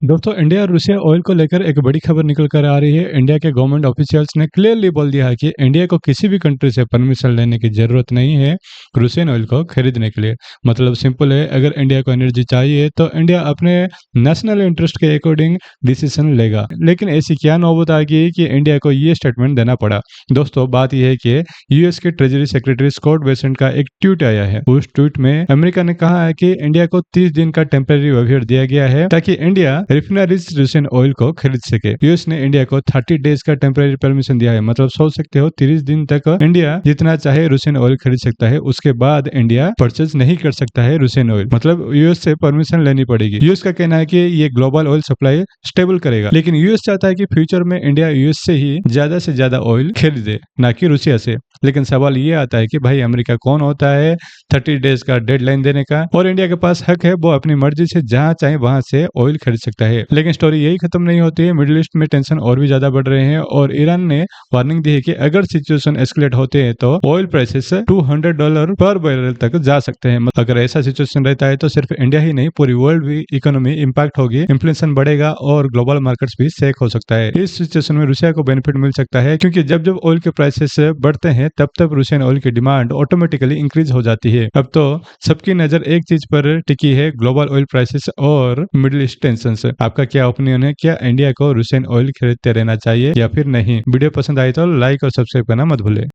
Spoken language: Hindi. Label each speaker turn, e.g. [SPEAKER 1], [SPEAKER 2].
[SPEAKER 1] दोस्तों इंडिया और रूसिया ऑयल को लेकर एक बड़ी खबर निकल कर आ रही है। इंडिया के गवर्नमेंट ऑफिशियल्स ने क्लियरली बोल दिया है कि इंडिया को किसी भी कंट्री से परमिशन लेने की जरूरत नहीं है रूसियन ऑयल को खरीदने के लिए। मतलब सिंपल है, अगर इंडिया को एनर्जी चाहिए तो इंडिया अपने नेशनल इंटरेस्ट के अकॉर्डिंग डिसीजन लेगा। लेकिन ऐसी क्या नौबत आ गई कि इंडिया को ये स्टेटमेंट देना पड़ा। दोस्तों बात यह है कि यूएस के ट्रेजरी सेक्रेटरी स्कॉट बेसेंट का एक ट्वीट आया है। उस ट्वीट में अमेरिका ने कहा है कि इंडिया को 30 दिन का टेम्पररी वेवर दिया गया है ताकि इंडिया रिफाइनरीज रूसियन ऑयल को खरीद सके। यूएस ने इंडिया को 30 डेज का टेम्पररी परमिशन दिया है। मतलब सोच सकते हो 30 दिन तक इंडिया जितना चाहे रूसियन ऑयल खरीद सकता है। उसके बाद इंडिया परचेज नहीं कर सकता है रूसियन ऑयल। मतलब यूएस से परमिशन लेनी पड़ेगी। यूएस का कहना है कि ये ग्लोबल ऑयल सप्लाई स्टेबल करेगा, लेकिन यूएस चाहता है कि फ्यूचर में इंडिया यूएस से ही ज्यादा ऑयल खरीदे, ना कि रूसिया से। लेकिन सवाल ये आता है कि भाई अमेरिका कौन होता है 30 डेज का डेडलाइन देने का, और इंडिया के पास हक है, वो अपनी मर्जी से जहां चाहे वहां से ऑयल खरीद सकता है। लेकिन स्टोरी यही खत्म नहीं होती है। मिडिल ईस्ट में टेंशन और भी ज्यादा बढ़ रहे हैं और ईरान ने वार्निंग दी है कि अगर सिचुएशन एस्केलेट होते हैं तो ऑयल प्राइसेस $200 पर बैरल तक जा सकते हैं। अगर ऐसा सिचुएशन रहता है तो सिर्फ इंडिया ही नहीं, पूरी वर्ल्ड इकोनॉमी इंपैक्ट होगी, इन्फ्लेशन बढ़ेगा और ग्लोबल मार्केट्स भी सेक हो सकता है। इस सिचुएशन में रूसिया को बेनिफिट मिल सकता है, क्योंकि जब जब ऑयल के प्राइसेस बढ़ते हैं तब तब रूसियन ऑयल की डिमांड ऑटोमेटिकली इंक्रीज हो जाती है। अब तो सबकी नजर एक चीज पर टिकी है, ग्लोबल ऑयल प्राइसेस और मिडिल ईस्ट टेंशन। आपका क्या ओपिनियन है? क्या इंडिया को रूसियन ऑयल खरीदते रहना चाहिए या फिर नहीं? वीडियो पसंद आई तो लाइक और सब्सक्राइब करना मत भूले।